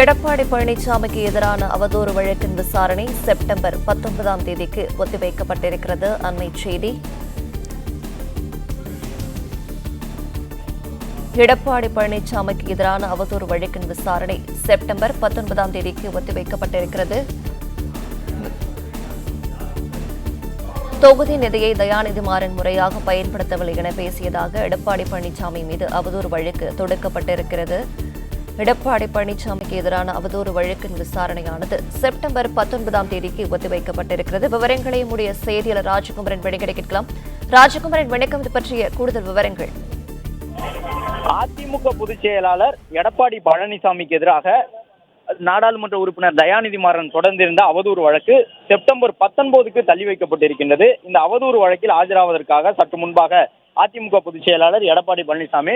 எடப்பாடி பழனிசாமிக்கு எதிரான அவதூறு வழக்கின் விசாரணை செப்டம்பர் 19ஆம் தேதிக்கு ஒத்திவைக்கப்பட்டிருக்கிறது. அண்மை செய்தி. எடப்பாடி பழனிசாமிக்கு எதிரான அவதூறு வழக்கின் விசாரணை செப்டம்பர் 19ஆம் தேதிக்கு ஒத்திவைக்கப்பட்டிருக்கிறது. தொகுதி நிதியை தயாநிதி மாறன் முறையாக பயன்படுத்தவில்லை என பேசியதாக எடப்பாடி பழனிசாமி மீது அவதூறு வழக்கு தொடுக்கப்பட்டிருக்கிறது. எடப்பாடி பழனிசாமிக்கு எதிரான அவதூறு வழக்கின் விசாரணையானது செப்டம்பர் 19ஆம் தேதிக்கு ஒத்திவைக்கப்பட்டிருக்கிறது. விவரங்களை உடைய செய்தியாளர் ராஜகுமரன் வழங்கிட கேட்கலாம். ராஜகுமரன், வணக்கம். இது பற்றிய கூடுதல் விவரங்கள். அதிமுக பொதுச் செயலாளர் எடப்பாடி பழனிசாமிக்கு எதிராக நாடாளுமன்ற உறுப்பினர் தயாநிதி மாறன் தொடர்ந்திருந்த அவதூறு வழக்கு செப்டம்பர் 19க்கு தள்ளி வைக்கப்பட்டிருக்கின்றது. இந்த அவதூறு வழக்கில் ஆஜராவதற்காக சற்று முன்பாக அதிமுக பொதுச் செயலாளர் எடப்பாடி பழனிசாமி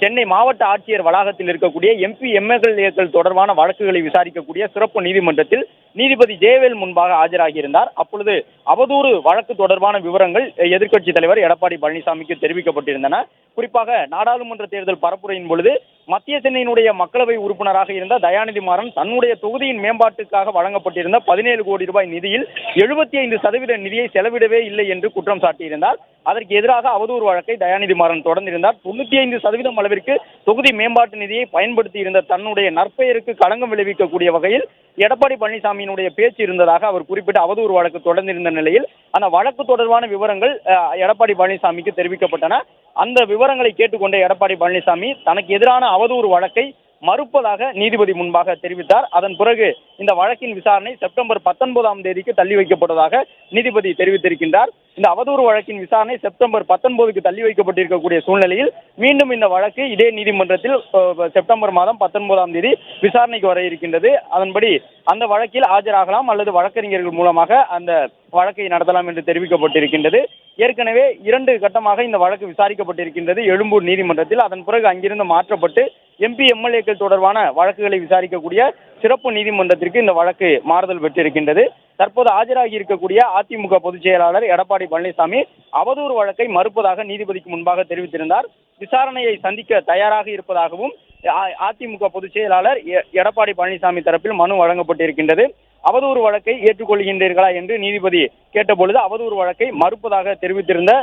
சென்னை மாவட்ட ஆட்சியர் வளாகத்தில் இருக்கக்கூடிய எம்பி எம்எல்ஏக்கள் தொடர்பான வழக்குகளை விசாரிக்கக்கூடிய சிறப்பு நீதிமன்றத்தில் நீதிபதி ஜெயவேல் முன்பாக ஆஜராகியிருந்தார். அப்பொழுது அவதூறு வழக்கு தொடர்பான விவரங்கள் எதிர்க்கட்சித் தலைவர் எடப்பாடி பழனிசாமிக்கு தெரிவிக்கப்பட்டிருந்தன. குறிப்பாக நாடாளுமன்ற தேர்தல் பரப்புரையின் பொழுது மத்திய சென்னையினுடைய மக்களவை உறுப்பினராக இருந்த தயாநிதி மாறன் தன்னுடைய தொகுதியின் மேம்பாட்டுக்காக வழங்கப்பட்டிருந்த 17 கோடி ரூபாய் நிதியில் 75% நிதியை செலவிடவே இல்லை என்று குற்றம் சாட்டியிருந்தார். அதற்கு எதிராக அவதூறு வழக்கை தயாநிதி மாறன் தொடர்ந்திருந்தார். 95% அளவிற்கு தொகுதி மேம்பாட்டு நிதியை பயன்படுத்தி இருந்த தன்னுடைய நற்பெயருக்கு களங்கம் விளைவிக்கக்கூடிய வகையில் எடப்பாடி பழனிசாமியினுடைய பேச்சு இருந்ததாக அவர் குறிப்பிட்ட அவதூறு வழக்கு தொடர்ந்திருந்த நிலையில் அந்த வழக்கு தொடர்பான விவரங்கள் எடப்பாடி பழனிசாமிக்கு தெரிவிக்கப்பட்டன. அந்த விவரங்களை கேட்டுக்கொண்ட எடப்பாடி பழனிசாமி தனக்கு எதிரான அவதூறு வழக்கை மறுப்பதாக நீதிபதி முன்பாக தெரிவித்தார். அதன் பிறகு இந்த வழக்கின் விசாரணை செப்டம்பர் 19ஆம் தேதிக்கு தள்ளி வைக்கப்பட்டதாக நீதிபதி தெரிவித்திருக்கின்றார். இந்த அவதூறு வழக்கின் விசாரணை செப்டம்பர் 19க்கு தள்ளி வைக்கப்பட்டிருக்கக்கூடிய சூழ்நிலையில் மீண்டும் இந்த வழக்கு இதே நீதிமன்றத்தில் செப்டம்பர் மாதம் 19ஆம் தேதி விசாரணைக்கு வர இருக்கின்றது. அதன்படி அந்த வழக்கில் ஆஜராகலாம் அல்லது வழக்கறிஞர்கள் மூலமாக அந்த வழக்கை நடத்தலாம் என்று தெரிவிக்கப்பட்டிருக்கின்றது. ஏற்கனவே 2 கட்டமாக இந்த வழக்கு விசாரிக்கப்பட்டிருக்கின்றது எழும்பூர் நீதிமன்றத்தில். அதன் பிறகு அங்கிருந்து மாற்றப்பட்டு எம்பி எம்எல்ஏக்கள் தொடர்பான வழக்குகளை விசாரிக்கக்கூடிய சிறப்பு நீதிமன்றத்திற்கு இந்த வழக்கு மாறுதல் பெற்றிருக்கின்றது. தற்போது ஆஜராகி இருக்கக்கூடிய அதிமுக பொதுச் செயலாளர் எடப்பாடி பழனிசாமி அவதூறு வழக்கை மறுப்பதாக நீதிபதிக்கு முன்பாக தெரிவித்திருந்தார். விசாரணையை சந்திக்க தயாராக இருப்பதாகவும் அதிமுக பொதுச் செயலாளர் எடப்பாடி பழனிசாமி தரப்பில் மனு வழங்கப்பட்டிருக்கின்றது. அவதூறு வழக்கை ஏற்றுக்கொள்கின்றீர்களா என்று நீதிபதி கேட்டபொழுது அவதூறு வழக்கை மறுப்பதாக தெரிவித்திருந்த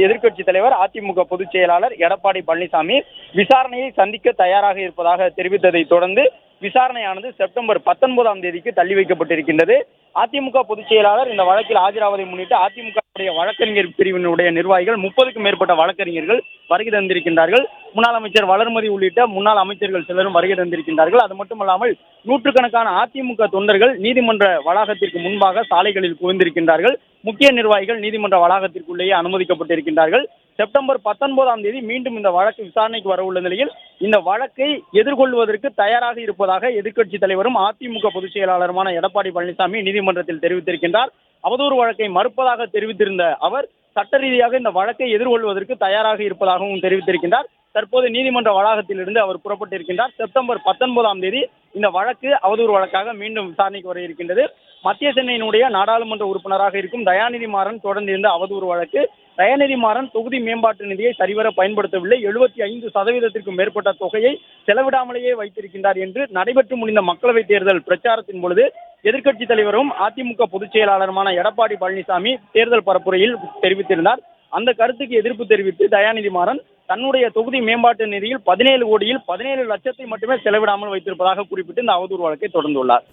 எதிர்க்கட்சி தலைவர் அதிமுக பொதுச் செயலாளர் எடப்பாடி பழனிசாமி விசாரணையை சந்திக்க தயாராக இருப்பதாக தெரிவித்ததை தொடர்ந்து விசாரணையானது செப்டம்பர் 19ஆம் தேதிக்கு தள்ளி வைக்கப்பட்டிருக்கின்றது. அதிமுக பொதுச் செயலாளர் இந்த வழக்கில் ஆஜராவதை முன்னிட்டு அதிமுக வழக்கறிஞர் பிரிவினுடைய நிர்வாகிகள் 30க்கும் மேற்பட்ட வழக்கறிஞர்கள் வருகை தந்திருக்கின்றார்கள். முன்னாள் அமைச்சர் வளர்மதி உள்ளிட்ட முன்னாள் அமைச்சர்கள் சிலரும் வருகை தந்திருக்கின்றார்கள். அது மட்டுமல்லாமல் நூற்றுக்கணக்கான அதிமுக தொண்டர்கள் நீதிமன்ற வளாகத்திற்கு முன்பாக சாலைகளில் குவிந்திருக்கின்றார்கள். முக்கிய நிர்வாகிகள் நீதிமன்ற வளாகத்திற்குள்ளேயே அனுமதிக்கப்பட்டிருக்கின்றார்கள். செப்டம்பர் 19ஆம் தேதி மீண்டும் இந்த வழக்கு விசாரணைக்கு வர உள்ள நிலையில் இந்த வழக்கை எதிர்கொள்வதற்கு தயாராக இருப்பதாக எதிர்க்கட்சி தலைவரும் அதிமுக பொதுச் செயலாளருமான எடப்பாடி பழனிசாமி நீதிமன்றத்தில் தெரிவித்திருக்கின்றார். அவதூறு வழக்கை மறுப்பதாக தெரிவித்திருந்த அவர் சட்ட ரீதியாக இந்த வழக்கை எதிர்கொள்வதற்கு தயாராக இருப்பதாகவும் தெரிவித்திருக்கின்றார். தற்போது நீதிமன்ற வளாகத்தில் இருந்து அவர் புறப்பட்டிருக்கின்றார். செப்டம்பர் 19ஆம் தேதி இந்த வழக்கு அவதூறு வழக்காக மீண்டும் விசாரணைக்கு வர இருக்கின்றது. மத்திய சென்னையினுடைய நாடாளுமன்ற உறுப்பினராக இருக்கும் தயாநிதி மாறன் தொடர்ந்து இருந்த அவதூறு வழக்கு தயாநிதி மாறன் தொகுதி மேம்பாட்டு நிதியை சரிவர பயன்படுத்தவில்லை, 75% மேற்பட்ட தொகையை செலவிடாமலேயே வைத்திருக்கின்றார் என்று நடைபெற்று முடிந்த மக்களவைத் தேர்தல் பிரச்சாரத்தின் பொழுது எதிர்க்கட்சி தலைவரும் அதிமுக பொதுச் செயலாளருமான எடப்பாடி பழனிசாமி தேர்தல் பரப்புரையில் தெரிவித்திருந்தார். அந்த கருத்துக்கு எதிர்ப்பு தெரிவித்து தயாநிதி மாறன் தன்னுடைய தொகுதி மேம்பாட்டு நிதியில் 17 கோடியில் 17 லட்சத்தை மட்டுமே செலவிடாமல் வைத்திருப்பதாக குறிப்பிட்டு இந்த அவதூறு வழக்கை தொடர்ந்துள்ளார்.